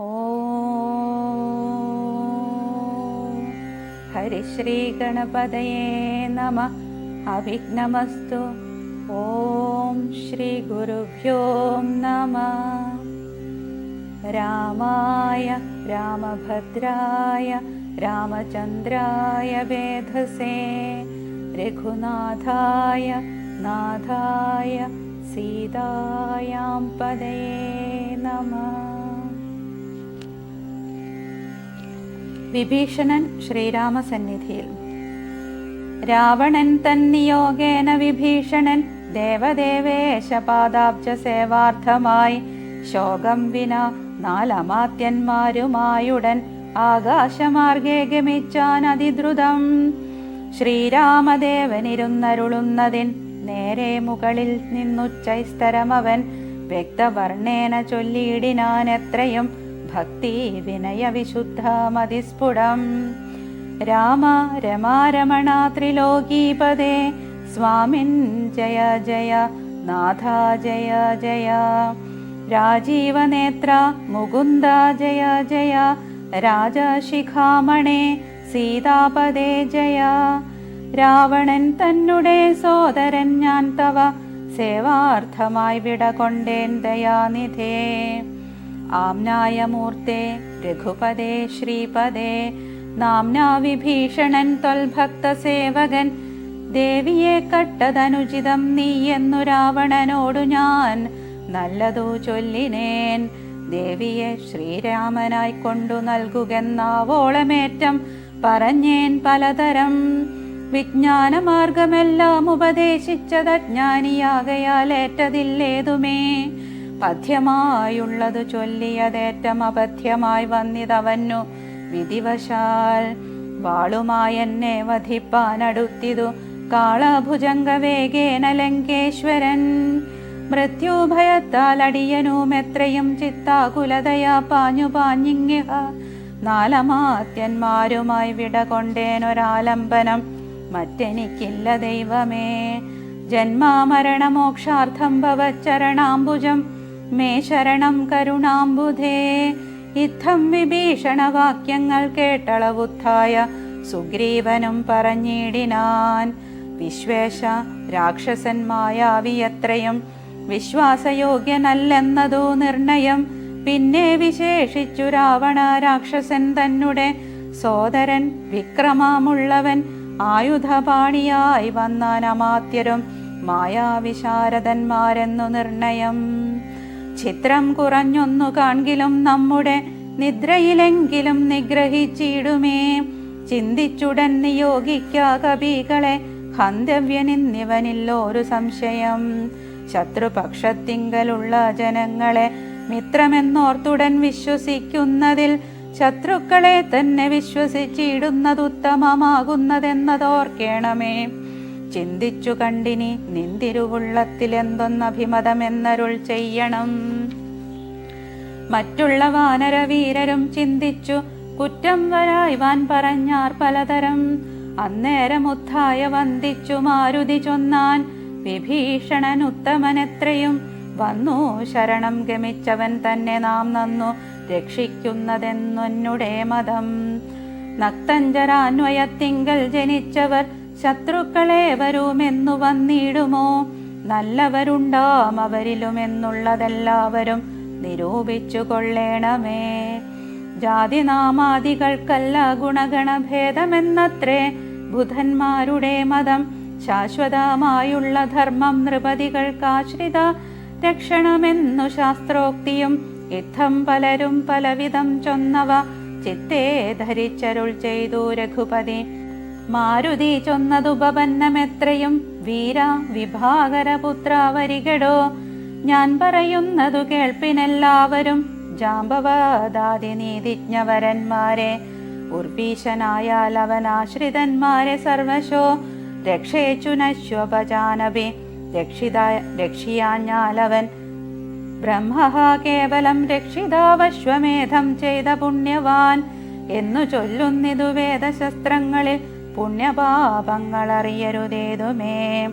ഓം ഹരിശ്രീ ഗണപതയേ നമഃ. അവിഘ്നമസ്തു. ഓം ശ്രീ ഗുരുഭ്യോ നമഃ. രാമായ രാമഭദ്രായ രാമചന്ദ്രായ വേധസേ രഘുനാഥായ നാഥായ സീതായാം പദയേ നമഃ. വിഭീഷണൻ ശ്രീരാമസന്നിധിയിൽ. രാവണൻ തന്നിയോഗേന വിഭീഷണൻ ദേവദേവേശപാദാബ്ജ സേവാർത്ഥമായി ശോകം വിന നാലമാത്യന്മാരുമായുടൻ ആകാശമാർഗേ ഗമിച്ചാൻ അതിദ്രുതം. ശ്രീരാമദേവനിരുന്നരുളുന്നതിൻ നേരെ മുകളിൽ നിന്നുച്ചൈസ്തരമവൻ വ്യക്തവർണ്ണേന ചൊല്ലിയിടിനാൻ എത്രയും ഭക്തി വിനയ വിശുദ്ധമതിസ്ഫുടം. രാമ രമാരമണ ത്രിലോകീപദേ സ്വാമിൻ ജയ ജയ നാഥ ജയ ജയ. രാജീവനേത്ര മുകുന്ദ ജയ ജയ. രാജശിഖാമണേ സീതാപദേ ജയ. രാവണൻ തന്നെ സോദരൻ ഞാൻ തവ സേവാർത്ഥമായി വിടകൊണ്ടേൻ ദയാനിധേ. ആംനായമൂർത്തേ രഘുപദേ ശ്രീപദേ നാംനാ വിഭീഷണൻ ത്വൽഭക്തസേവകൻ. ദേവിയെ കട്ടതനുചിതം നീ എന്നു രാവണനോടു ഞാൻ നല്ലതു ചൊല്ലിനേൻ. ദേവിയെ ശ്രീരാമനായി കൊണ്ടു നൽകുകെന്നാവോളമേറ്റം പറഞ്ഞേൻ പലതരം. വിജ്ഞാനമാർഗമെല്ലാം ഉപദേശിച്ചതജ്ഞാനിയാകയാലേറ്റതില്ലേതുമേ. പഥ്യമായുള്ളതു ചൊല്ലിയതേറ്റം അപഥ്യമായി വന്നിതവന്നു വിധിവശാൽ. വാളുമായെന്നെ വധിപ്പാനടുത്തിതു കാളഭുജംഗവേഗേന ലങ്കേശ്വരൻ. മൃത്യുഭയത്താൽ അടിയനുമെത്രയും ചിത്താകുലതയാ പാഞ്ഞു പാഞ്ഞിങ്ങിഹ നാലമാത്യന്മാരുമായി വിടകൊണ്ടേനൊരാലംബനം മറ്റെനിക്കില്ല ദൈവമേ. ജന്മാമരണമോക്ഷാർത്ഥം ഭവച്ചരണാംബുജം മേ ശരണം കരുണാംബുധേ. ഇത്തം വിഭീഷണവാക്യങ്ങൾ കേട്ടളവുത്തായ സുഗ്രീവനും പറഞ്ഞിടിനാൻ. വിശ്വേശ രാക്ഷസൻ മായാവിയത്രയും വിശ്വാസയോഗ്യനല്ലെന്നതു നിർണയം. പിന്നെ വിശേഷിച്ചു രാവണ രാക്ഷസൻ തന്നെ സോദരൻ വിക്രമമുള്ളവൻ ആയുധപാണിയായി വന്നാൻ അമാത്യരും മായാവിശാരദന്മാരെന്നു നിർണയം. ചിത്രം കുറഞ്ഞൊന്നു കാൺകിലും നമ്മുടെ നിദ്രയിലെങ്കിലും നിഗ്രഹിച്ചിടുമേ. ചിന്തിച്ചുടൻ നിയോഗിക്ക കവികളെ ഹന്തവ്യനിന്നിവനില്ലോരു സംശയം. ശത്രുപക്ഷത്തിങ്കലുള്ള ജനങ്ങളെ മിത്രമെന്നോർത്തുടൻ വിശ്വസിക്കുന്നതിൽ ശത്രുക്കളെ തന്നെ വിശ്വസിച്ചിടുന്നതുത്തമമാകുന്നതെന്നതോർക്കേണമേ. ചിന്തിച്ചു കണ്ടിനി നിന്തിരുവുള്ളത്തിലെന്തൊന്നഭിമതമെന്നരുൾ ചെയ്യണം. മറ്റുള്ള വാനരവീരരും ചിന്തിച്ചു കുറ്റം വരായ്വാൻ പറഞ്ഞാർ പലതരം. അന്നേരമുത്തായ വന്ദിച്ചു മാരുതി ചൊന്നാൻ വിഭീഷണൻ ഉത്തമനെത്രയും വന്നു ശരണം ഗമിച്ചവൻ തന്നെ നാം നന്നു രക്ഷിക്കുന്നതെന്നുടെ മതം. നക്തഞ്ചരാന്വയത്തിങ്കൽ ജനിച്ചവർ ശത്രുക്കളേവരുമെന്നു വന്നിടുമോ. നല്ലവരുണ്ടാം അവരിലുമെന്നുള്ളതെല്ലാവരും നിരൂപിച്ചു കൊള്ളേണമേ. ജാതിനാമാദികൾക്കല്ല ഗുണഗണഭേദമെന്നത്രേ ബുധന്മാരുടെ മതം. ശാശ്വതമായുള്ള ധർമ്മം നൃപതികൾക്കാശ്രിത രക്ഷണമെന്നു ശാസ്ത്രോക്തിയും ഇത്തം പലരും പലവിധം ചൊന്നവ ചിത്തേ ധരിച്ചരുൾ ചെയ്തു രഘുപതി. മാരുതി ചൊന്നതുപപന്നമെത്രയും വീര വിഭാകരപുത്ര വരികടോ. ഞാൻ പറയുന്നതു കേൾപ്പിനെല്ലാവരും ജാമ്പവദാദി നീതിജ്ഞവരന്മാരെ. ഉർവീശനായാൽ അവനാശ്രിതന്മാരെ സർവശോ രക്ഷേച്ചു നശ്വപജാനപി. രക്ഷിയാഞ്ഞാലവൻ ബ്രഹ്മ കേവലം രക്ഷിതാവശ്വമേധം ചെയ്ത പുണ്യവാൻ എന്നു ചൊല്ലുന്നിതു വേദശസ്ത്രങ്ങളിൽ. പുണ്യപാപങ്ങളറിയരുതേതുമേ.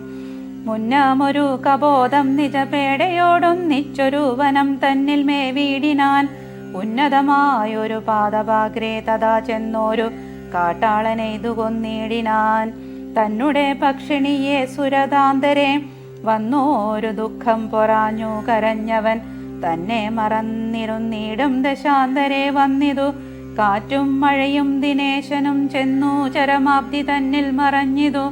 മുന്നമൊരു കബോധം നിജപേടയോടൊന്നിച്ചൊരു വനം തന്നിൽ മേവീടിനാൻ. ഉന്നതമായൊരു പാദപാഗ്രേ തഥാ ചെന്നോരു കാട്ടാളനെയ്തു കൊന്നിടിനാൻ. തന്നെ പക്ഷിണിയെ സുരതാന്തരെ വന്നോരു ദുഃഖം പൊറാഞ്ഞു കരഞ്ഞവൻ. തന്നെ മറന്നിരുന്നീടും ദശാന്തരെ വന്നിതു കാറ്റും മഴയും ദിനേശനും ചെന്നു ചരമാബ്ദി തന്നിൽ മറഞ്ഞിതു.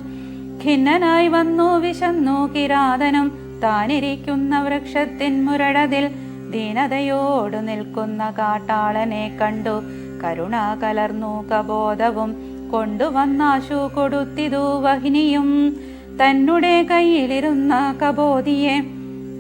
ഖിന്നനായി വന്നു വിശന്നു കിരാതനും താനിരിക്കുന്ന വൃക്ഷത്തിൻ മുരടതിൽ ദീനതയോടു നിൽക്കുന്ന കാട്ടാളനെ കണ്ടു കരുണ കലർന്നു കബോധവും കൊണ്ടുവന്നാശു കൊടുത്തിതു വഹിനിയും. തന്നെ കയ്യിലിരുന്ന കബോധിയെ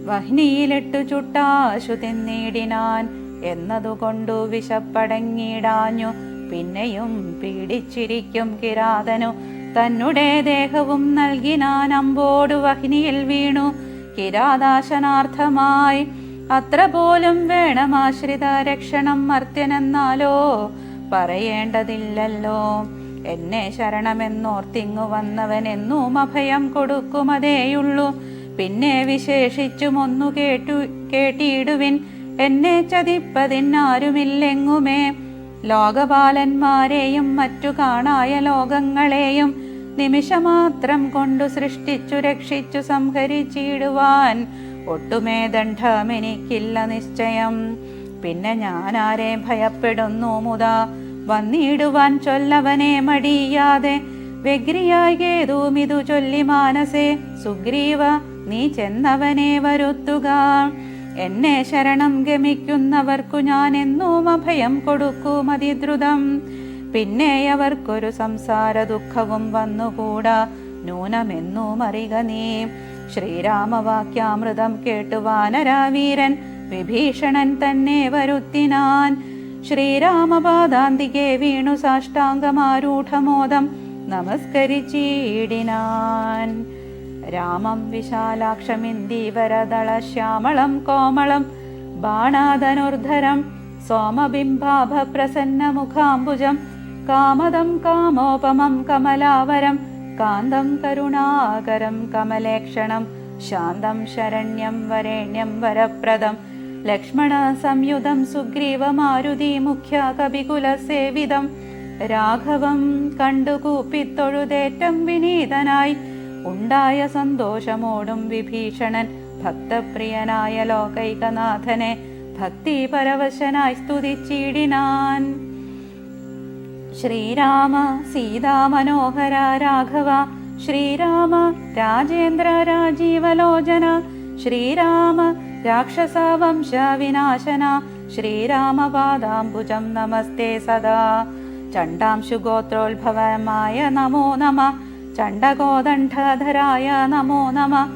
വഹിനിയിലിട്ടു ചുട്ടാശു തിന്നിടിനാൻ. എന്നതുകൊണ്ടു വിശപ്പടങ്ങിടാഞ്ഞു പിന്നെയും പീഡിച്ചിരിക്കും കിരാതനു. തന്നെ ദേഹവും നൽകിനാൻ അമ്പോടു വഹിനിയിൽ വീണു കിരാതാശനാർത്ഥമായി. അത്ര പോലും വേണമാശ്രിത രക്ഷണം മർത്യനെന്നാലോ പറയേണ്ടതില്ലല്ലോ. എന്നെ ശരണമെന്നോർത്തിങ്ങു വന്നവൻ എന്നും അഭയം കൊടുക്കുമതേയുള്ളൂ. പിന്നെ വിശേഷിച്ചുമൊന്നു കേട്ടിടുവിൻ, എന്നെ ചതിപ്പതിനാരുമില്ലെങ്ങുമേ. ലോകപാലന്മാരെയും മറ്റു കാണായ ലോകങ്ങളെയും നിമിഷമാത്രം കൊണ്ടു സൃഷ്ടിച്ചു രക്ഷിച്ചു സംഹരിച്ചിടുവാൻ ഒട്ടുമേ ദണ്ഡമെനിക്കില്ല നിശ്ചയം. പിന്നെ ഞാനാരെ ഭയപ്പെടുന്നു മുതാ വന്നിടുവാൻ ചൊല്ലവനെ മടിയാതെ. വ്യഗ്രിയായി കേതുമിതു ചൊല്ലി മാനസേ സുഗ്രീവ നീ ചെന്നവനെ വരുത്തുക. എന്നെ ശരണം ഗമിക്കുന്നവർക്കു ഞാൻ എന്നും അഭയം കൊടുക്കും അതിദ്രുതം. പിന്നെ അവർക്കൊരു സംസാര ദുഃഖവും വന്നുകൂടാ നൂനമെന്നും അറിക നീ. ശ്രീരാമവാക്യാമൃതം കേട്ടു വാനരാവീരൻ വിഭീഷണൻ തന്നെ വരുത്തിനാൻ. ശ്രീരാമപാദാന്തികെ വീണു സാഷ്ടാംഗമാരൂഢമോദം നമസ്കരിച്ചിടിനാൻ. രാമം വിശാലാക്ഷമിന്ദീവരദള ശ്യാമളം കോമളം ബാണാധനുർധരം സോമബിംബാഭ പ്രസന്ന മുഖാംബുജം കാമദം കാമോപമം കമലാവരം കാന്തം കരുണാകരം കമലേക്ഷണം ശാന്തം ശരണ്യം വരേണ്യം വരപ്രദം ലക്ഷ്മണ സംയുതം സുഗ്രീവമാരുതി മുഖ്യ കവികുലസേവിതം. രാഘവം കണ്ടു കൂപ്പിത്തൊഴുതേറ്റം വിനീതനായി ഉണ്ടായ സന്തോഷമോടും വിഭീഷണൻ ഭക്തപ്രിയനായ ലോകൈകനാഥനെ ഭക്തി പരവശനായി സ്തുതിച്ചിടിനാൻ. ശ്രീരാമ സീതാ മനോഹര രാഘവ ശ്രീരാമ രാജേന്ദ്ര രാജീവലോചന ശ്രീരാമ രാക്ഷസ വംശ വിനാശന ശ്രീരാമ പാദാംബുജം നമസ്തേ സദാ. ചണ്ഡാംശുഗോത്രോത്ഭവമായ നമോ നമ ചണ്ഡകോദണ്ഡധരായ നമോ നമ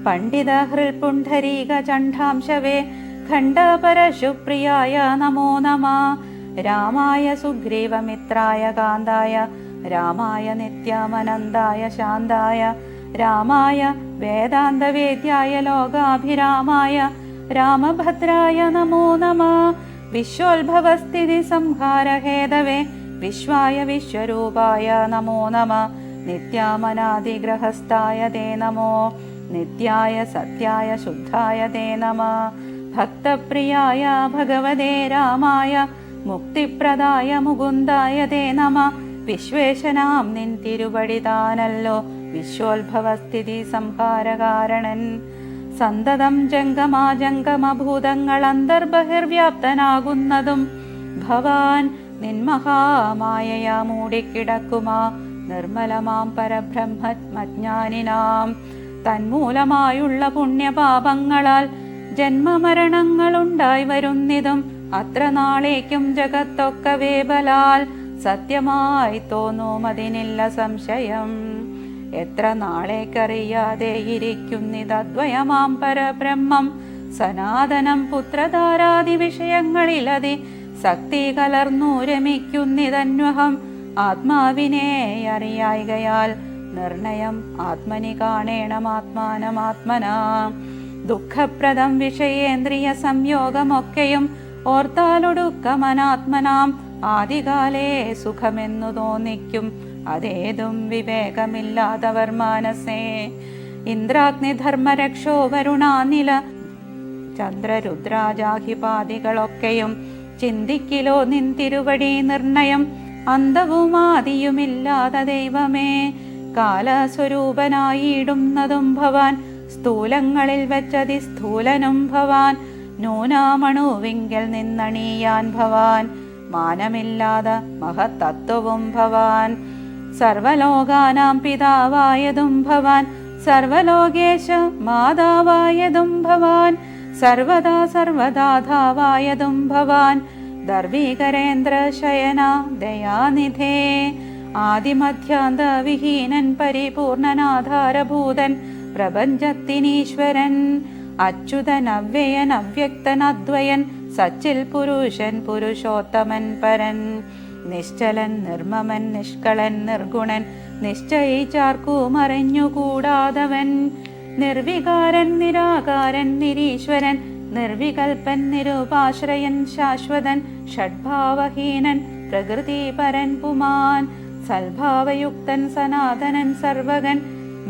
പണ്ഡിത ഹൃൽപുണ്ഡരീക ചണ്ഡാംശവേ ഖണ്ഡപരശുപ്രിയായ നമോ നമ. രാമായ സുഗ്രീവമിത്രായ കാന്തായ രാമായ നിത്യമനന്തായ ശാന്തായ രാമായ വേദാന്തവേദ്യായ ലോകാഭിരാമായ രാമഭദ്രായ നമോ നമ. വിശ്വോത്ഭവസ്ഥിതി സംഹാരഹേതവേ വിശ്വായ വിശ്വരൂപായ നമോ നമ. നിത്യാമനാദിഗ്രഹസ്ഥായ തേ നമോ നിത്യായ സത്യായ ശുദ്ധായ തേ നമ. ഭക്തപ്രിയായ ഭഗവതേ രാമായ മുക്തിപ്രദായ മുകുന്ദായ തേ നമ. വിശ്വേശനാം നിൻ തിരുവടിതാനല്ലോ വിശ്വോത്ഭവസ്ഥിതി സംഹാരകാരണൻ. സന്തതം ജംഗമാജംഗമഭൂതങ്ങൾ അന്തർബഹിർവ്യാപ്തനാകുന്നതും ഭവാൻ നിൻമഹാമായയാ മൂടിക്കിടക്കുമാ നിർമ്മലമാം പരബ്രഹ്മജ്ഞാനിനാം. തന്മൂലമായുള്ള പുണ്യപാപങ്ങളാൽ ജന്മമരണങ്ങളുണ്ടായി വരുന്നിതും അത്ര നാളേക്കും ജഗത്തൊക്കവേ ബലാൽ സത്യമായി തോന്നുമതിനില്ല സംശയം. എത്ര നാളേക്കറിയാതെ ഇരിക്കുന്നിതദ്വയമാം പരബ്രഹ്മം സനാതനം പുത്രധാരാദി വിഷയങ്ങളിലതി ശക്തി കലർന്നു രമിക്കുന്നിതന്വഹം. ആത്മാവിനെ അറിയായികയാൽ നിർണയം ആത്മനി കാണേണം ആത്മാനമാത്മനാ. ദുഃഖപ്രദം വിഷയേന്ദ്രിയ സംയോഗമൊക്കെയും ഓർത്താലൊടുക്കമനാത്മനാം. ആദികാലേ സുഖമെന്നു തോന്നിക്കും അതേതും വിവേകമില്ലാതവർ മാനസേ. ഇന്ദ്രാഗ്നിധർമ്മരക്ഷോ വരുണാനില ചന്ദ്രരുദ്രാജാഹിപാദികളൊക്കെയും ചിന്തിക്കിലോ നിൻ തിരുവടി നിർണയം. അന്തവുമാദിയുമില്ലാത ദൈവമേ, കാലസ്വരൂപനായിടുന്നതും ഭവാൻ, സ്ഥൂലങ്ങളിൽ വെച്ചതിസ്ഥൂലനും ഭവാൻ, നൂനാമണുവിങ്കൽ നിന്നണിയാൻ ഭവാൻ, മാനമില്ലാതെ മഹത്തത്വവും ഭവാൻ, സർവലോകാനാം പിതാവായതും ഭവാൻ, സർവലോകേശ മാതാവായതും ഭവാൻ, സർവദാ സർവദാധാവായതും ഭവാൻ, ദർവീകരേന്ദ്ര ശയന ദയാനിധേ, ആദിമധ്യാന്ത വിഹീനൻ പരിപൂർണനാധാരഭൂതൻ പ്രപഞ്ചത്തിനീശ്വരൻ, അച്യുതൻ അവ്യയൻ അവ്യക്തൻ അദ്വയൻ, സച്ചിൽ പുരുഷൻ പുരുഷോത്തമൻ പരൻ, നിശ്ചലൻ നിർമ്മമൻ നിഷ്കളൻ നിർഗുണൻ, നിശ്ചയിച്ചാർക്കും അറിഞ്ഞുകൂടാതവൻ, നിർവികാരൻ നിരാകാരൻ നിരീശ്വരൻ, നിർവികൽപ്പൻ നിരുപാശ്രയൻ ശാശ്വതൻ, ഷഡ്ഭാവഹീനൻ പ്രകൃതിപരൻ പുമാൻ, സൽഭാവയുക്തൻ സനാതനൻ സർവകൻ,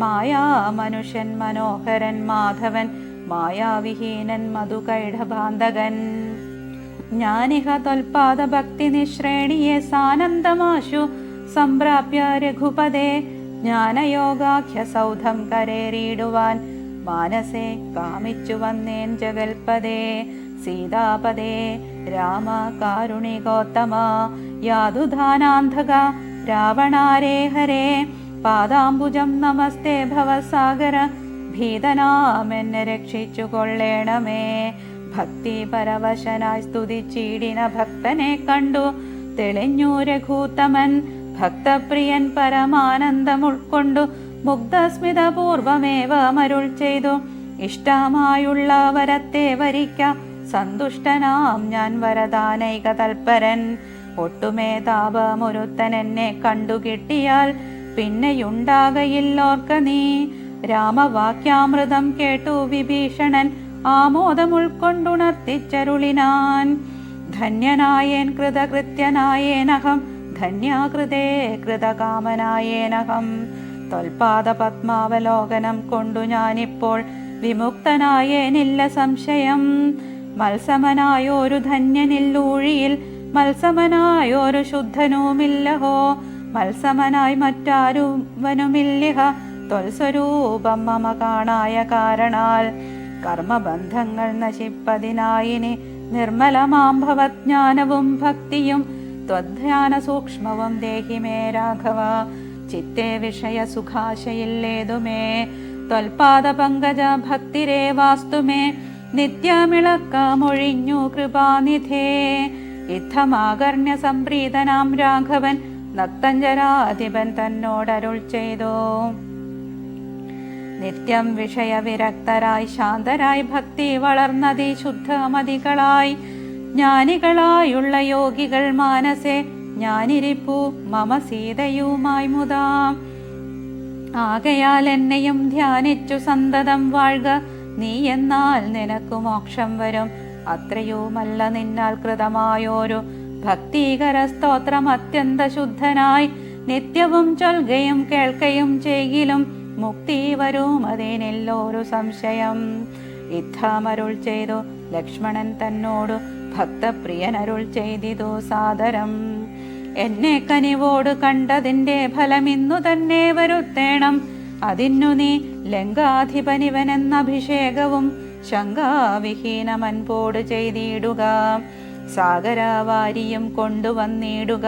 മായാ മനുഷ്യൻ മനോഹരൻ മാധവൻ, മായാവിഹീനൻ മധുകൈഢഭാന്തകൻ, ജ്ഞാനിക ത്വൽപാദ ഭക്തി നിശ്രേണിയെ സാനന്ദമാശു സംപ്രാപ്യ രഘുപദേ, ജ്ഞാനയോഗാഖ്യ സൗധം കരേറിയിടുവാൻ മാനസേ കാമിച്ചു വന്നേൻ ജഗൽപദേ, സീതാപദേ രാമ കാരുണികോത്തമ, യാതുധാനാന്ധക രാവണാരേ ഹരേ, പാദാംബുജം നമസ്തേ ഭവസാഗര, ഭീതനാമെന്നെ രക്ഷിച്ചു കൊള്ളേണമേ, ഭക്തി പരവശനായി സ്തുതിച്ചീടിന ഭക്തനെ കണ്ടു തെളിഞ്ഞു രഘൂത്തമൻ, ഭക്തപ്രിയൻ പരമാനന്ദം ഉൾക്കൊണ്ടു മുഗ്ധസ്മിതപൂർവമേവ മരുൾ ചെയ്തു, ഇഷ്ടമായുള്ള വരത്തെ വരിക്ക സന്തുഷ്ടനാം ഞാൻ വരദാനൈക തൽപരൻ, ഒട്ടുമേ താപമൊരുത്തൻ എന്നെ കണ്ടു കിട്ടിയാൽ പിന്നെയുണ്ടാകയില്ലോർക്ക നീ, രാമവാക്യാമൃതം കേട്ടു വിഭീഷണൻ ആമോദം ഉൾക്കൊണ്ടുണർത്തിച്ചരുളിനാൻ, ധന്യനായേൻ കൃതകൃത്യനായേനഹം, ധന്യാകൃതേ കൃതകാമനായേനഹം, ത്വൽപാദ പത്മാവലോകനം കൊണ്ടു ഞാനിപ്പോൾ വിമുക്തനായേനില്ല സംശയം, മത്സമനായോരു ധന്യനില്ലൂഴിയിൽ മത്സമനായോരു ശുദ്ധനുമില്ലഹോ, മത്സമനായി മറ്റാരുവനുമില്ലിഹ, ത്വൽസ്വരൂപം മമ കാണായ കാരണാൽ, കർമ്മബന്ധങ്ങൾ നശിപ്പതിനായിനി നിർമ്മലമാം ഭവജ്ഞാനവും ഭക്തിയും, ത്വധ്യാന സൂക്ഷ്മവും ദേഹി മേ രാഘവ, ചിത്തേ വിഷയ സുഖാശയില്ലേതുമേ, ത്വൽപാദ പങ്കജ ഭക്തിരേവാസ്തു മേ, നിത്യമിളക്കമൊഴിഞ്ഞു കൃപാനിധേ, യുദ്ധമാകർണ്യ സംപ്രീതനാം രാഘവൻ നക്തഞ്ജരാധിപൻ തന്നോടരുൾ ചെയ്തു, നിത്യം വിഷയവിരക്തരായി ശാന്തരായി ഭക്തി വളർന്നതി ശുദ്ധമതികളായി, ജ്ഞാനികളായുള്ള യോഗികൾ മാനസേ ഞാനിരിപ്പു മമ സീതയുമായി മുതാ, ആകയാൽ എന്നെയും ധ്യാനിച്ചു സന്തതം വാഴ്ക നീ, എന്നാൽ നിനക്കു മോക്ഷം വരും, അത്രയുമല്ല നിന്നാൽ കൃതമായോരു ഭക്തീകര സ്തോത്രം അത്യന്ത ശുദ്ധനായി നിത്യവും ചൊൽകയും കേൾക്കയും ചെയ്യിലും മുക്തി വരും അതിനെല്ലോരു സംശയം, യുദ്ധമരുൾ ചെയ്തു ലക്ഷ്മണൻ തന്നോടു ഭക്തപ്രിയനരുൾ ചെയ്തിതു സാദരം, എന്നെ കനിവോട് കണ്ടതിൻ്റെ ഫലമിന്നു തന്നെ വരുത്തേണം, അതിന്നു നീ ലങ്കാധിപനിവനെന്ന അഭിഷേകവും ശങ്കാവിഹീനമൻപോട് ചെയ്തിടുക, സാഗരവാരിയും കൊണ്ടുവന്നിടുക,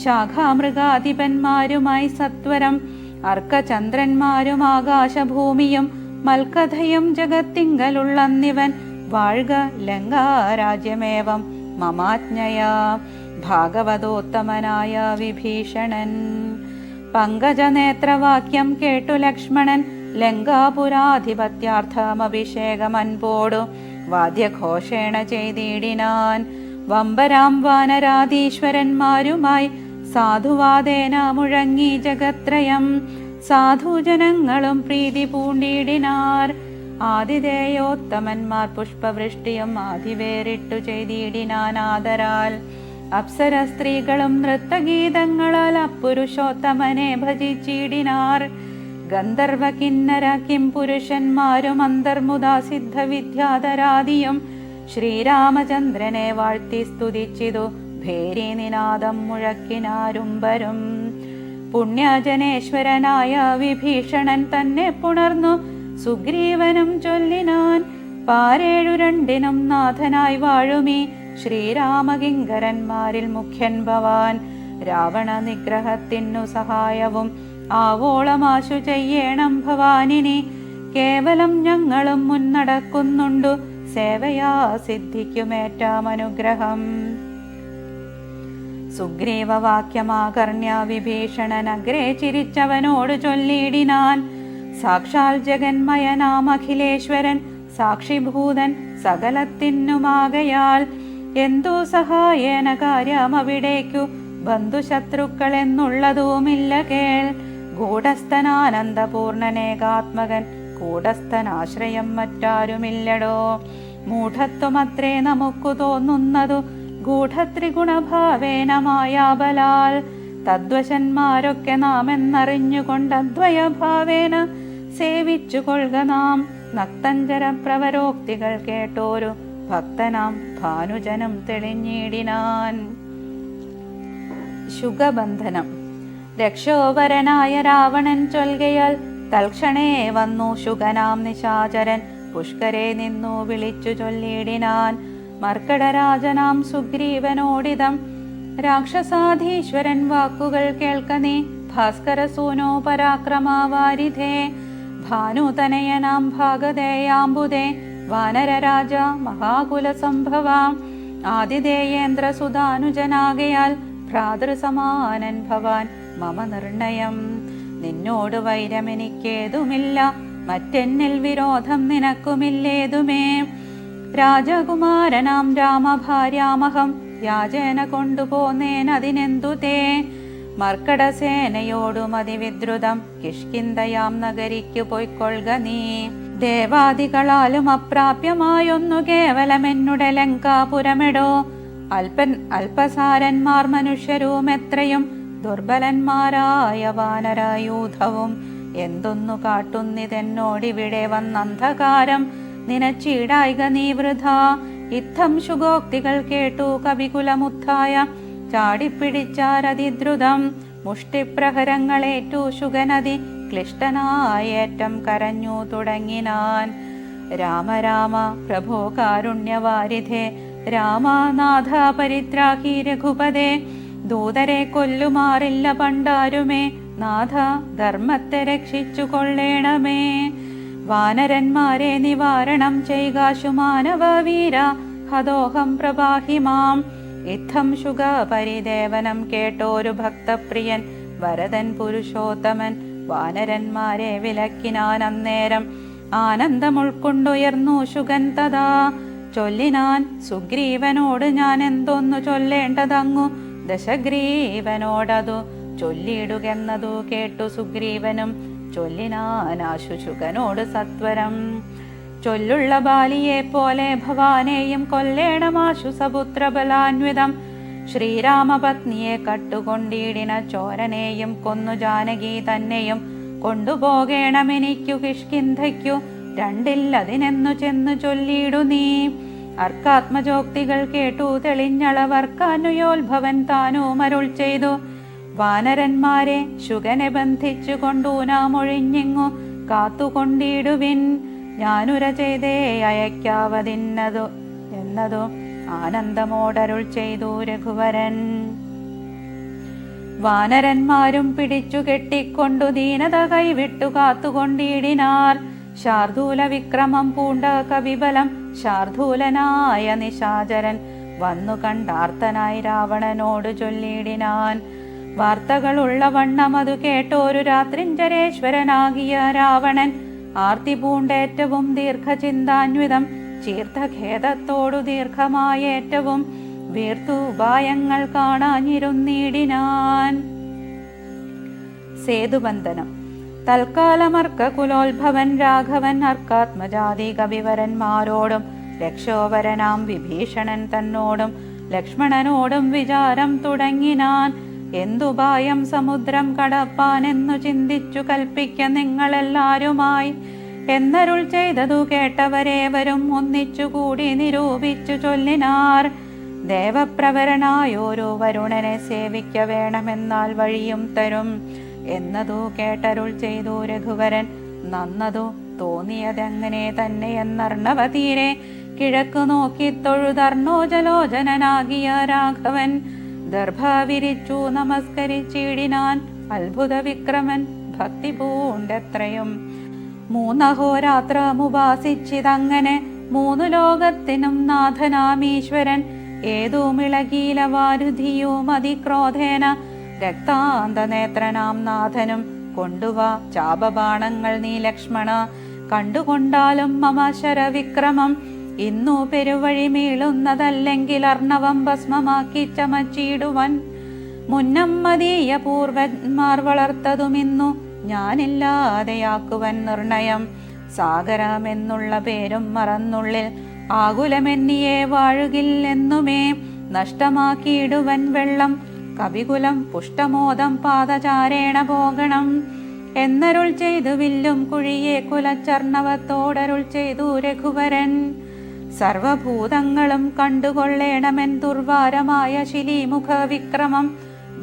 ശാഖാമൃഗാധിപന്മാരുമായി സത്വരം, അർക്കചന്ദ്രന്മാരും ആകാശഭൂമിയും മൽക്കഥയും ജഗത്തിങ്കലുള്ളന്നിവൻ, വാഴ്ക ലങ്കാരാജ്യമേവം മമാജ്ഞയാ, ഭാഗവതോത്തമനായ വിഭീഷണൻ. പങ്കജനേത്രവാക്യം കേട്ടു ലക്ഷ്മണൻ ലങ്കാപുരാധിപത്യാർത്ഥമഭിഷേകമൻപോടു വാദ്യഘോഷേണ ചെയ്തിടിനാൻ, വമ്പരാം വാനരാധീശ്വരന്മാരുമായി സാധുവാദേന മുഴങ്ങി ജഗത്രയം, സാധുജനങ്ങളും പ്രീതി പൂണ്ടിടിനാർ, ആതിഥേയോത്തമന്മാർ പുഷ്പവൃഷ്ടിയും ആദിവേറിട്ടു ചെയ്തിടിനാൻ ആദരാൽ, അപ്സര സ്ത്രീകളും നൃത്തഗീതങ്ങളാൽ അപ്പുരുഷോത്തമനെ ഭജിച്ചിടിനാർ, ഗന്ധർവ കിന്നര കിം പുരുഷന്മാരും അന്തർമുദാ സിദ്ധവിദ്യാധരാദിയും ശ്രീരാമചന്ദ്രനെ വാഴ്ത്തി സ്തുതിച്ചിതു ഭേരി നിനാദം മുഴക്കിനാരുംബരും. പുണ്യജനേശ്വരനായ വിഭീഷണൻ തന്നെ പുണർന്നു സുഗ്രീവനും ചൊല്ലിനാൻ, പാരേഴു രണ്ടിനും നാഥനായി വാഴുമീ ശ്രീരാമകിങ്കരന്മാരിൽ മുഖ്യൻ ഭവാൻ. രാവണ നിഗ്രഹത്തിനു സഹായവും ആവോളമാശു ചെയ്യേണം ഭവാനിനി. കേവലം ഞങ്ങളും മുന്നടക്കുന്നുണ്ടു സേവയാ സിദ്ധിക്കുമേറ്റാമനുഗ്രഹം. സുഗ്രീവവാക്യമാകർണ്യ വിഭീഷണൻ അഗ്രേ ചിരിച്ചവനോട് ചൊല്ലിയിടിനാൻ, സാക്ഷാൽ ജഗന്മയനാം അഖിലേശ്വരൻ സാക്ഷിഭൂതൻ സകലത്തിനുമാകയാൽ എന്തു സഹായേന കാര്യമവിടേക്കു ബന്ധുശത്രുക്കൾ എന്നുള്ളതുമില്ല കേൾ. ഗൂഢസ്ഥനാനന്ദപൂർണനേകാത്മകൻ കൂടസ്ഥനാശ്രയം മറ്റാരുമില്ലടോ. മൂഢത്വമത്രേ നമുക്കു തോന്നുന്നതു ഗൂഢത്രിഗുണഭാവേന മായാബലാൽ. തദ്വശന്മാരൊക്കെ നാം എന്നറിഞ്ഞുകൊണ്ടദ്വയഭാവേന സേവിച്ചു കൊള്ളുക നാം. നക്തഞ്ചര പ്രവരോക്തികൾ കേട്ടോരു ഭക്തനാം ഭാനുജനും തെളിഞ്ഞിടിനാൻ. ശുഗബന്ധനം. രക്ഷോവരനായ രാവണൻ ചൊൽകയാൽ തൽക്ഷണേ വന്നു ശുഗനാം നിശാചരൻ പുഷ്കരെ നിന്നു വിളിച്ചു ചൊല്ലിയിടിനാൻ, മർക്കടരാജനാം സുഗ്രീവനോടിതം. രാക്ഷസാധീശ്വരൻ വാക്കുകൾ കേൾക്ക നീ ഭാസ്കരസൂനോ പരാക്രമാവാരിധേ. ഭാനുതനയനാം ഭാഗതേയാംബുദേ വാനരരാജ മഹാകുലസംഭവാം. ആതിഥേയേന്ദ്രസുതാനുജനാകയാൽ ഭ്രാതൃസമാനൻ ഭവാൻ മമ നിർണയം. നിന്നോട് വൈരമെനിക്കേതുമില്ല, മറ്റെന്നിൽ വിരോധം നിനക്കുമില്ലേതുമേ. രാജകുമാരനാം രാമഭാര്യാമഹം യാചേന കൊണ്ടുപോന്നേനതിനെന്തു തേ. മർക്കടസേനയോടും അതിവിദ്രുതം കിഷ്കിന്ധയാം നഗരിക്കു പൊയ്ക്കൊള്ളുക നീ. ദേവാദികളാലും അപ്രാപ്യമായൊന്നു കേവലമെന്നുടെ ലങ്കാപുരമെടോ. അല്പസാരന്മാർ മനുഷ്യരും എത്രയും ദുർബലന്മാരായ വാനരായൂഥവും എന്തൊന്നു കാട്ടുന്നിതെന്നോടിവിടെ വന്നന്ധകാരം നിനച്ചീടായിക നീ വൃഥ. ഇത്തം ശുഗോക്തികൾ കേട്ടു കവികുലമുത്ഥായ ചാടിപ്പിടിച്ചാരതിദ്രുതം. മുഷ്ടിപ്രഹരങ്ങളേറ്റു ശുഗനദി ക്ലിഷ്ടനായേറ്റം കരഞ്ഞു തുടങ്ങിനാൻ. രാമ രാമ പ്രഭോ കാരുണ്യവാരിധേ, രാമനാഥ പരിത്രാഹി രഘുപതേ. ദൂതരെ കൊല്ലുമാറില്ല പണ്ടാരുമേ, നാഥ ധർമ്മത്തെ രക്ഷിച്ചു കൊള്ളേണമേ. വാനരന്മാരെ നിവാരണം ചെയ്കാശു മാനവ വീര, ഹതോഹം പ്രഭാഹിമാം. ഇത്തം ശുഗ പരിദേവനം കേട്ടോരു ഭക്തപ്രിയൻ വരദൻ പുരുഷോത്തമൻ വാനരന്മാരെ വിലക്കിനാൻ. അന്നേരം ആനന്ദം ഉൾക്കൊണ്ടുയർന്നു ശുഗൻ തഥാ ചൊല്ലിനാൻ, സുഗ്രീവനോട് ഞാൻ എന്തൊന്നു ചൊല്ലേണ്ടതങ്ങു ദശഗ്രീവനോടതു ചൊല്ലിയിടുകെന്നതു കേട്ടു സുഗ്രീവനും ചൊല്ലിനാനാശു ശുഗനോട് സത്വരം. ചൊല്ലുള്ള ബാലിയെ പോലെ ഭവാനെയും കൊല്ലേണമാശു സപുത്രബലാന്വിതം. ശ്രീരാമപത്നിയെ കട്ടുകൊണ്ടിടിന ചോരനെയും കൊന്നു ജാനകി തന്നെയും കൊണ്ടുപോകേണമെനിക്കു കിഷ്കിന്ധയ്ക്കു. രണ്ടില്ലതിനെന്നു ചെന്നു ചൊല്ലിയിടു നീ. അർക്കാത്മജോക്തികൾ കേട്ടു തെളിഞ്ഞളവർക്കാനുയോത്ഭവൻ താനുമരുൾ ചെയ്തു. വാനരന്മാരെ ശുഗനെ ബന്ധിച്ചു കൊണ്ടൂനാമൊഴിഞ്ഞിങ്ങു കാത്തുകൊണ്ടിടുവിൻ. ഞാനുര ചെയ്തേ അയക്കാവതിന്നതു എന്നതു ആനന്ദമോടരുൾ ചെയ്തു രഘുവരൻ. വാനരന്മാരും പിടിച്ചു കെട്ടിക്കൊണ്ടു ദീനത കൈവിട്ടു കാത്തുകൊണ്ടിടിനാർ. ശാർദൂല വിക്രമം പൂണ്ട കവിബലം ശാർദൂലനായ നിശാചരൻ വന്നു കണ്ടാർത്തനായി രാവണനോട് ചൊല്ലിയിടിനാൻ. വാർത്തകളുള്ള വണ്ണം അതു കേട്ടോരു രാത്രിഞ്ചരേശ്വരനാകിയ രാവണൻ ആർത്തി പൂണ്ടേറ്റവും ദീർഘചിന്താന്വിതം ചീർത്തഖേദത്തോടു ദീർഘമായേറ്റവും വീർത്തു ഉപായങ്ങൾ കാണാഞ്ഞിരുന്നിടിനാൻ. സേതുബന്ധനം. തൽക്കാലമർക്ക കുലോത്ഭവൻ രാഘവൻ അർക്കാത്മജാതി കവിവരന്മാരോടും രക്ഷോവരനാം വിഭീഷണൻ തന്നോടും ലക്ഷ്മണനോടും വിചാരം തുടങ്ങിനാൻ. എന്തുപായം സമുദ്രം കടപ്പാനെന്നു ചിന്തിച്ചു കൽപ്പിക്ക നിങ്ങളെല്ലാരുമായി. എന്നരുൾ ചെയ്തതു കേട്ടവരേവരും ഒന്നിച്ചുകൂടി നിരൂപിച്ചു ചൊല്ലിനാർ. ദേവപ്രവരനായോരു വരുണനെ സേവിക്ക വേണമെന്നാൽ വഴിയും തരും എന്നതു കേട്ടരുൾ ചെയ്തു രഘുവരൻ. നന്നതു തോന്നിയതെങ്ങനെ തന്നെ എന്നർണവതീരെ കിഴക്കു നോക്കി തൊഴുതർണോജലോചനാകിയ രാഘവൻ ദർഭ വിരിച്ചു നമസ്കരിച്ചിടിനാൻ. അത്ഭുത വിക്രമൻ ഭക്തി പൂണ്ടെത്രയും 3 അഹോരാത്രമുപാസിച്ചിതങ്ങനെ 3 ലോകത്തിനും നാഥനാമീശ്വരൻ. ഏതുമിളകീല വാരുധിയും അതിക്രോധേന രക്താന്തനേത്രനാം നാഥനും കൊണ്ടുവാ ചാപബാണങ്ങൾ നീ ലക്ഷ്മണ. കണ്ടുകൊണ്ടാലും മമ ശരവിക്രമം ഇന്നു പെരുവഴി മീളുന്നതല്ലെങ്കിൽ അർണവം ഭസ്മമാക്കി ചമച്ചിടുവൻ. മുന്നം മതീയ പൂർവന്മാർ വളർത്തതുമിന്നു ഞാനില്ലാതെയാക്കുവൻ നിർണയം. സാഗരമെന്നുള്ള പേരും മറന്നുള്ളിൽ ആകുലമെന്നിയെ വാഴുകില്ലെന്നുമേ നഷ്ടമാക്കിയിടുവൻ വെള്ളം. കവികുലം പുഷ്ടമോദം പാദചാരേണ പോകണം എന്നരുൾ ചെയ്തു വില്ലും കുഴിയെ കുലച്ചർണവത്തോടരുൾ ചെയ്തു രഘുവരൻ. സർവഭൂതങ്ങളും കണ്ടുകൊള്ളേണമെൻ ദുർവാരമായ ശിലീമുഖ വിക്രമം.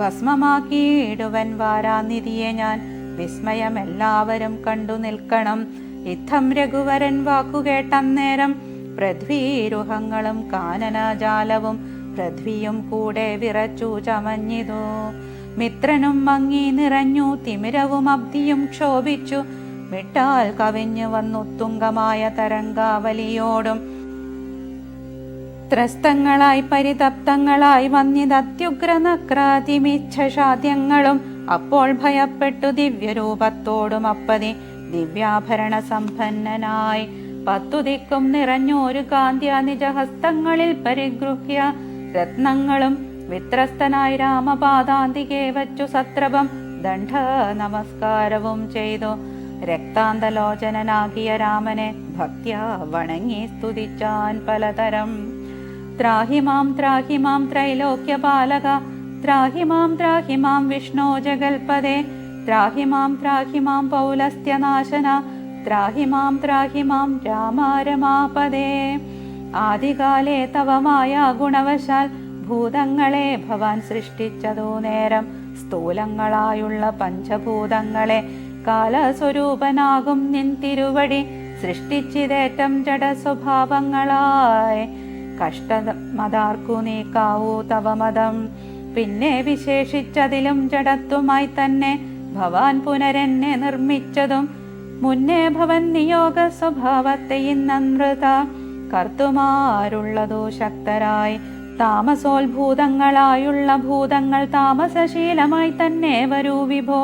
ഭസ്മമാക്കിയിടുവൻ വാരാനിധിയെ ഞാൻ വിസ്മയമെല്ലാവരും കണ്ടു നിൽക്കണം. യുദ്ധം രഘുവരൻ വാക്കുകേട്ടന്നേരം പൃഥ്വീരുഹങ്ങളും കാനനജാലവും പൃഥ്വിയും കൂടെ വിറച്ചു ചമഞ്ഞിതു. മിത്രനും മങ്ങി നിറഞ്ഞു തിമിരവും അബ്ധിയും ക്ഷോഭിച്ചു. മിട്ടാൽ കവിഞ്ഞു വന്നു തുങ്കമായ തരംഗാവലിയോടും ത്രസ്തങ്ങളായി പരിതപ്തങ്ങളായി വന്നിതത്യുഗ്രനക്രാതിമിച്ഛാദ്യങ്ങളും. അപ്പോൾ ഭയപ്പെട്ടു ദിവ്യരൂപത്തോടും അപ്പതി ദിവ്യാഭരണ സമ്പന്നനായി 10 ദിക്കും നിറഞ്ഞോരു കാന്ത്യ നിജഹസ്തങ്ങളിൽ പരിഗൃഹ്യ രത്നങ്ങളും വിത്രസ്തനായി രാമപാദാന്തികെ വച്ചു സത്രപം ദണ്ഡ നമസ്കാരവും ചെയ്തു. രക്താന്തലോചനാകിയ രാമനെ ഭക്ത്യാ വണങ്ങി സ്തുതിച്ചാൻ പലതരം. ത്രാഹിമാം ത്രാഹിമാം ത്രൈലോക്യപാലക ത്രാഹിമാം ത്രാഹിമാം വിഷ്ണോ ജഗൽപദേ ത്രാഹിമാം ത്രാഹിമാം പൗലസ്ത്യനാശന ത്രാഹിമാം ത്രാഹിമാം രാമാരമാപദേ. ആദികാലേ തവ മായാ ഗുണവശാൽ ഭൂതങ്ങളെ ഭവാൻ സൃഷ്ടിച്ചതു നേരം സ്ഥൂലങ്ങളായുള്ള പഞ്ചഭൂതങ്ങളെ കാലസ്വരൂപനാകും നിൻ തിരുവടി സൃഷ്ടിച്ചിതേറ്റം ജഡസ്വഭാവങ്ങളായി. കഷ്ടമതാർക്കു നീക്കാവൂ തവ മതം. പിന്നെ വിശേഷിച്ചതിലും ജഡത്വമായി തന്നെ ഭവാൻ പുനരെന്നെ നിർമ്മിച്ചതും മുന്നേ ഭവൻ നിയോഗ സ്വഭാവത്തെ ഇന്നൃത കർത്തുമാരുള്ളതു ശക്തരായി. താമസോത്ഭൂതങ്ങളായുള്ള ഭൂതങ്ങൾ താമസശീലമായി തന്നെ വരൂ വിഭോ.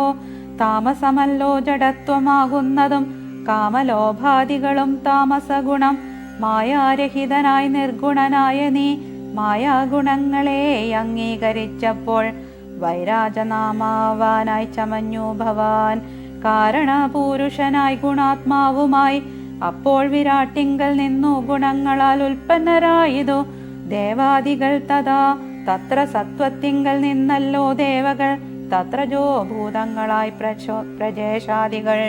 താമസമല്ലോ ജഡത്വമാകുന്നതും കാമലോഭാദികളും താമസഗുണം. മായാരഹിതനായി നിർഗുണനായ നീ മായാഗുണങ്ങളെ അംഗീകരിച്ചപ്പോൾ വൈരാജനാമാവാനായി ചമഞ്ഞു ഭവാൻ. കാരണപൂരുഷനായി ഗുണാത്മാവുമായി അപ്പോൾ വിരാട്ടിങ്കൽ നിന്നു ഗുണങ്ങളാൽ ഉൽപ്പന്നരായതു ദേവാദികൾ. തഥാ തത്ര സത്വത്തിങ്കൽ നിന്നല്ലോ ദേവകൾ തത്രജോ ഭൂതങ്ങളായി പ്രജേശാദികൾ.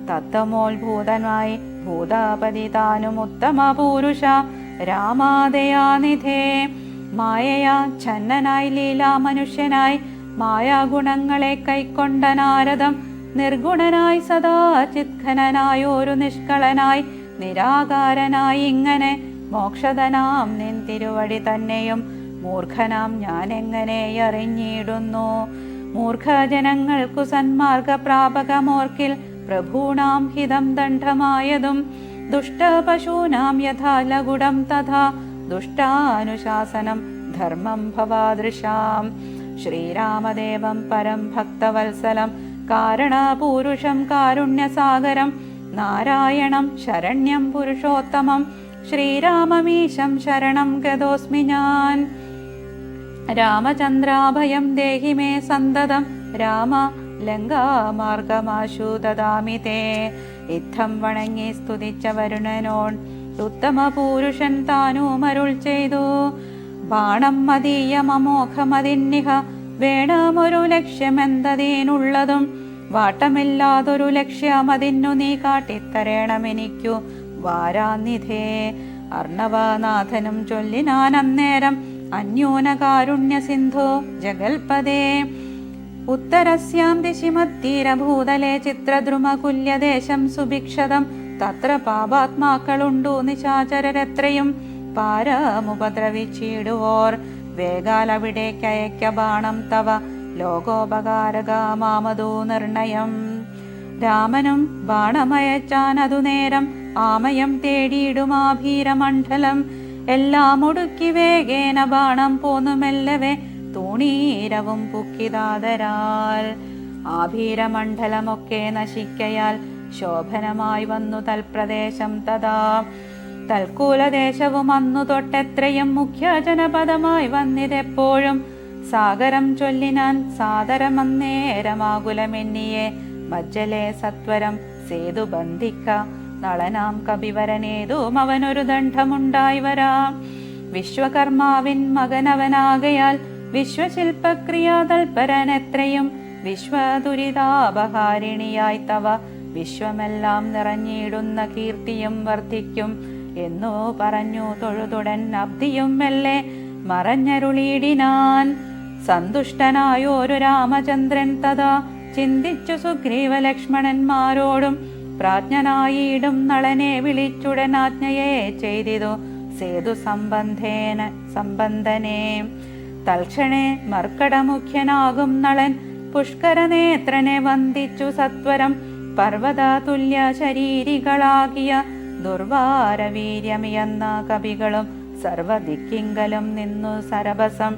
തത്വമോത്ഭൂതനായി ഭൂതാപതി താനും ഉത്തമ പൂരുഷ രാമാദയാനിധേ. മായയാ ഛന്നനായി ലീലാ മനുഷ്യനായി മായാഗുണങ്ങളെ കൈക്കൊണ്ട നാരദം. നിർഗുണനായി സദാ ചിത്ഘനനായോരു നിഷ്കളനായി നിരാകാരനായി ഇങ്ങനെ മോക്ഷദനാം നിൻ തിരുവടി തന്നെയും മൂർഖനാം ഞാൻ എങ്ങനെ അറിഞ്ഞിടുന്നു. മൂർഖജനങ്ങൾക്കു സന്മാർഗ പ്രാപകമോർക്കിൽ പ്രഭൂണാം ഹിതം ദണ്ഡമായതും ദുഷ്ടപശൂനാം യഥാ ലഗുഡം തഥാ ദുഷ്ടാനുശാസനം ധർമ്മം ഭവാദൃശാം. ശ്രീരാമദേവം പരം ഭക്തവത്സലം കാരണപൂരുഷം കാരുണ്യസാഗരം നാരായണം ശരണ്യം പുരുഷോത്തമം ശ്രീരാമമീശം ശരണം ഗതോസ്മി ഞാൻ. രാമചന്ദ്രാഭയം ദേഹി മേ സന്തതം രാമ ലങ്കാമാർഗമാശു ദദാമി തേ. യുദ്ധം വണങ്ങി സ്തുതിച്ച വരുണനോട് ഉത്തമ പൂരുഷൻ താനുമരുൾ ചെയ്തു. ബാണം മതീയമോഘമതിന്നിഹ വേണമൊരു ലക്ഷ്യമെന്തതീനുള്ളതും വാട്ടമില്ലാതൊരു ലക്ഷ്യമതിന്നു നീ കാട്ടിത്തരേണമെനിക്കു വാരാനിധേ. അർണവനാഥനും ചൊല്ലിനാൻ അന്നേരം അന്യൂനകാരുണ്യ സിന്ധോ ജഗൽപദേ. ഉത്തരസ്യാം ദിശിമത്തീരഭൂതലേ ചിത്രദ്രുമകുല്യദേശം സുഭിക്ഷതം തത്ര പാപാത്മാക്കളുണ്ടു നിശാചരരെത്രയും പാരമുപദ്രവിച്ചിടുവോർ. വേഗാൽ അവിടേക്കയക്ക ബാണം തവ ലോകോപകാരകമാമതു നിർണയം. രാമനും ബാണമയച്ചാനതു നേരം ആമയം തേടിയിടുമാഭീരമണ്ഡലം. എല്ലാം ഒടുക്കി വേഗേന ബാണം പോന്നുമെല്ലവേ തൂണീരവും പുക്കിതാതരാൽ. ആഭീരമണ്ഡലമൊക്കെ നശിക്കയാൽ ശോഭനമായി വന്നു തൽപ്രദേശം തഥാ. തൽക്കൂലദേശവും അന്നു തൊട്ടെത്രയും മുഖ്യ ജനപദമായി വന്നിതെപ്പോഴും. സാഗരം ചൊല്ലിനാൻ സാദരമന്നേരമാകുലമെന്നിയെ മജ്ജലെ സത്വരം സേതു ബന്ധിക്ക. നളനാം കപിവരനേതും അവനൊരു ദണ്ഡമുണ്ടായി വരാം. വിശ്വകർമാവിൻ മകനവനാകയാൽ വിശ്വശില്പക്രിയാതൽപരൻ എത്രയും വിശ്വദുരിതാപഹാരിണിയായി തവ വിശ്വമെല്ലാം നിറഞ്ഞിടുന്ന കീർത്തിയും വർദ്ധിക്കും എന്നു പറഞ്ഞു തൊഴുതുടൻ അബ്ദിയും മെല്ലെ മറഞ്ഞരുളിയിടിനാൻ. സന്തുഷ്ടനായോരു രാമചന്ദ്രൻ തഥാ ചിന്തിച്ചു സുഗ്രീവ ലക്ഷ്മണന്മാരോടും പ്രാജ്ഞനായിടും നളനെ വിളിച്ചുടൻ ആജ്ഞയെ ചെയ്തിതു സേതു സംബന്ധനെ. തൽക്ഷണേ മർക്കടമുഖ്യനാകും നളൻ പുഷ്കരനേത്രനെ വന്ദിച്ചു സത്വരം. പർവ്വതതുല്യ ശരീരികളാകിയ ദുർവാരവീര്യമിയെന്ന കവികളും സർവദിക്കിങ്കലും നിന്നു സരഭസം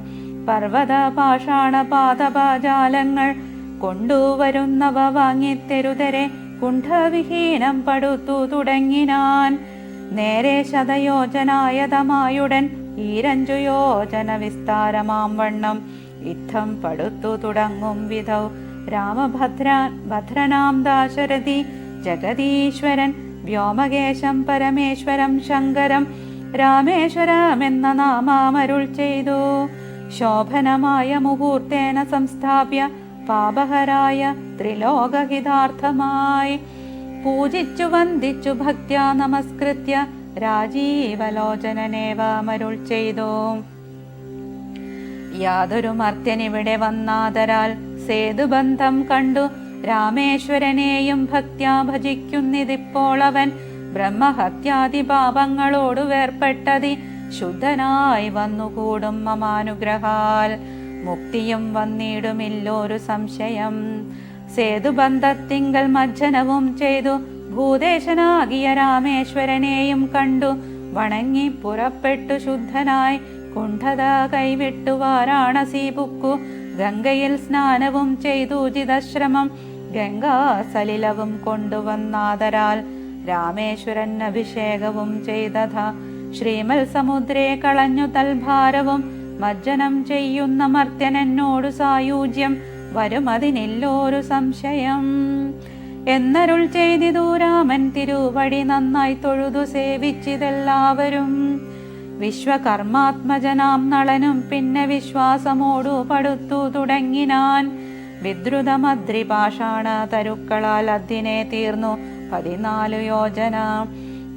പർവ്വത പാഷാണ പാദപാജാലങ്ങൾ കൊണ്ടുവരുന്നവ വാങ്ങിത്തെരുതരെ കുണ്ഠവിഹീനം പടുത്തു തുടങ്ങിനാൻ. നേരെ ശതയോജനായതമായുടൻ ഈരഞ്ചു യോജന വിസ്താരമാം വണ്ണം യുദ്ധം പടുത്തു തുടങ്ങും വിധൗ രാമഭദ്രനാം ദാശരഥി ജഗദീശ്വരൻ വ്യോമകേശം പരമേശ്വരം ശങ്കരം രാമേശ്വരമെന്ന നാമാമരുൾ ചെയ്തു. ശോഭനമായ മുഹൂർത്തേന സംസ്ഥാപ്യ പാപഹരായ ത്രിലോകഹിതാർത്ഥമായി പൂജിച്ചു വന്ദിച്ചു ഭക്ത്യാ നമസ്കൃത്യ രാജീവലോചനനേവമരുൾ ചെയ്തു. യാതൊരു മർത്യനിവിടെ വന്നാദരാൽ സേതുബന്ധം കണ്ടു രാമേശ്വരനെയും ഭക്ത്യാ ഭജിക്കുന്നിതിപ്പോൾ അവൻ ബ്രഹ്മഹത്യാദി പാപങ്ങളോടു വേർപ്പെട്ടതി ശുദ്ധനായി വന്നുകൂടും മമാനുഗ്രഹാൽ. മുക്തിയും വന്നിടുമില്ലോരു സംശയം. സേതുബന്ധത്തിങ്കൽ മജ്ജനവും ചെയ്തു ഭൂദേശനാകിയ രാമേശ്വരനെയും കണ്ടു വണങ്ങി പുറപ്പെട്ടു ശുദ്ധനായി കുണ്ഠത കൈവിട്ടു വാരാണസി പുക്കു. ഗംഗയിൽ സ്നാനവും ചെയ്തു ഉചിതശ്രമം ഗംഗാസലിലവും കൊണ്ടുവന്നാദരാൽ രാമേശ്വരൻ അഭിഷേകവും ചെയ്തഥ. ശ്രീമൽ സമുദ്രേ കളഞ്ഞു തൽഭാരവും മജ്ജനം ചെയ്യുന്ന മർത്യനെന്നോടു സായൂജ്യം വരുമതിനില്ലോരു സംശയം എന്നരുൾ ചെയ്തിതു രാമൻ തിരുവടി നന്നായി തൊഴുതു സേവിച്ചിതെല്ലാവരും. വിശ്വകർമാത്മജനാം നളനും പിന്നെ വിശ്വാസമോടു പടുത്തു തുടങ്ങിനാൻ. വിദ്രുതമദ്രിപാഷാണ തരുക്കളാൽ അതിനെ തീർന്നു 14 യോജന.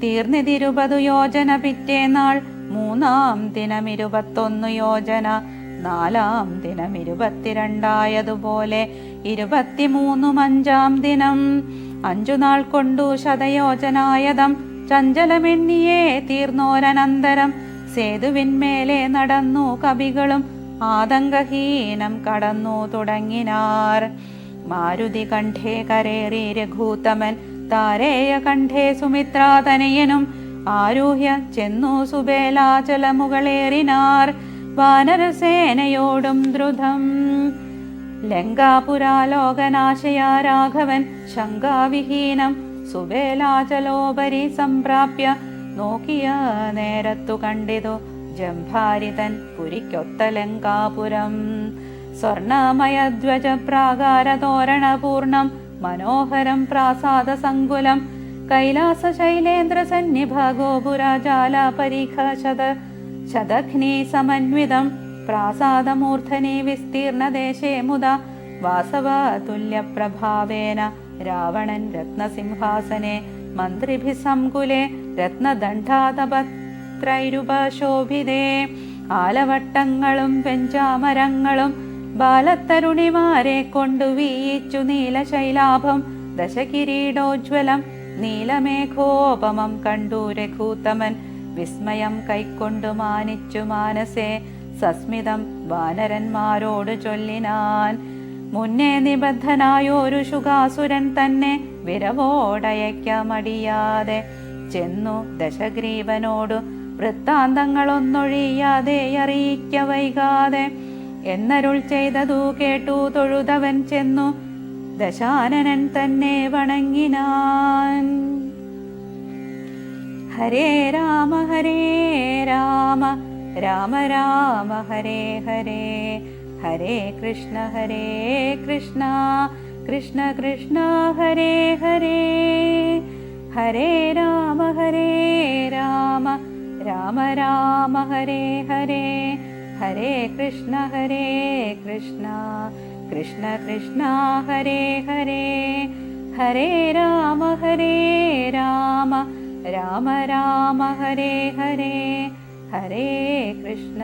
തീർന്നിത് 20 യോജന പിറ്റേനാൾ. 3-ാം ദിനം 21 യോജന. 4-ാം ദിനം 22 23-ഉം 5-ാം ദിനം 5 നാൾ കൊണ്ടു ശതയോജനായതം ചഞ്ചലമെണ്ണിയേ തീർന്നോരനന്തരം. സേതുവിന്മേലെ നടന്നു കവികളും ആതങ്കഹീനം കടന്നു തുടങ്ങിനാർ. മാരുതി കണ്ഠേ കരേറി രഘൂത്തമൻ താരേയ കണ്ഠേ സുമിത്രാതനയനും ആരൂഹ്യ ചെന്നു സുബേലാചലമുകളേറിനാർ വാനരസേനയോടും ദ്രുതം. ലങ്കാപുരാലോകനാശയാ രാഘവൻ ശങ്കാവിഹീനം സുബേലാചലോപരി സംപ്രാപ്യ നോക്കിയ നേരത്തു കണ്ടിതു ജംഭാരിതൻ പുരിക്കൊത്ത ലങ്കാപുരം. സ്വർണമയധ്വജ പ്രാകാരതോരണപൂർണം മനോഹരം പ്രാസാദ സങ്കുലം കൈലാസ ശൈലേന്ദ്ര സന്നിഭ ഗോപുരാജാല പരീഖ ശതഘ്നി സമന്വിതം പ്രാസാദമൂർധനി വിസ്തീർണദേശേ മുദ വാസവതുല്യപ്രഭാവേന രാവണൻ രത്നസിംഹാസനെ മന്ത്രിഭിः സംകുലെ രത്നദണ്ഡാതപത്രൈരുപശോഭിതേ. ആലവട്ടങ്ങളും വെഞ്ചാമരങ്ങളും ബാലത്തരുണിമാരെ കൊണ്ടു വീയിച്ചു നീലശൈലാഭം ദശകിരീടോജ്വലം നീലമേഘോപമം കണ്ടു രഘൂത്തമൻ വിസ്മയം കൈക്കൊണ്ടു മാനിച്ചു മാനസേ സസ്മിതം വാനരന്മാരോട് ചൊല്ലിനാൻ. മുന്നേ നിബദ്ധനായൊരു ശുകാസുരൻ തന്നെ വിരവോടയയ്ക്കമടിയാതെ ചെന്നു ദശഗ്രീവനോടു വൃത്താന്തങ്ങളൊന്നൊഴിയാതെ അറിയിക്ക വൈകാതെ എന്നരുൾ ചെയ്തതു കേട്ടു തൊഴുതവൻ ചെന്നു ദശാനനൻ തന്നെ വണങ്ങിനാൻ. ഹരേ രാമ രാമ രാമ ഹരേ ഹരേ, ഹരേ കൃഷ്ണ കൃഷ്ണ കൃഷ്ണ ഹരേ ഹരേ. ഹരേ രാമ രാമ രാമ ഹരേ ഹരേ, ഹരേ കൃഷ്ണ കൃഷ്ണ കൃഷ്ണ ഹരേ ഹരേ. ഹരേ രാമ രാമ രാമ ഹരേ ഹരേ, ഹരേ കൃഷ്ണ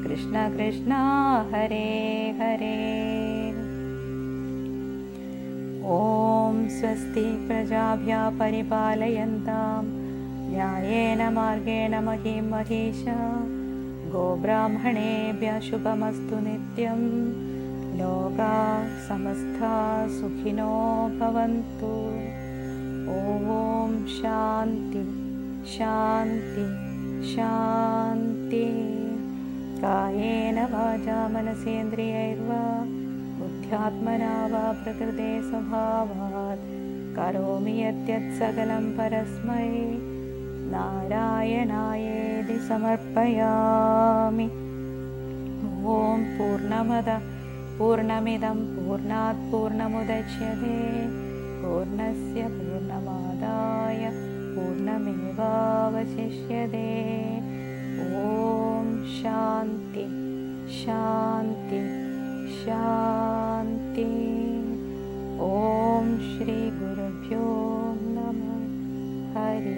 കൃഷ്ണ കൃഷ്ണ ഹരേ ഹരേ. ഓം സ്വസ്തി പ്രജാഭ്യഃ പരിപാലയന്താം ന്യായേന മാർഗേണ മഹീം മഹീശാ. ഗോബ്രാഹ്മണേഭ്യഃ ശുഭമസ്തു നിത്യം. ലോകാഃ സമസ്താഃ സുഖിനോ ഭവന്തു. ഓം ശാന്തി ശാന്തി ശാന്തി. കായേന വാചാ മനസേന്ദ്രിയൈർവാ ബുദ്ധ്യാത്മനാ വാ പ്രകൃതേ സ്വഭാവാത് കരോമി യദ്യത് സകലം പരസ്മൈ നാരായണായേതി സമർപ്പയാമി. ഓം പൂർണ്ണമിദം പൂർണ്ണാത് പൂർണ്ണമുദച്യതേ പൂർണ്ണസ്യ പൂർണ്ണമാദായ പൂർണ്ണമേവാവശിഷ്യതേ. ഓം ശാന്തി ശാന്തി ശാന്തി. ഓം ശ്രീ ഗുരുഭ്യോ നമഃ. ഹരി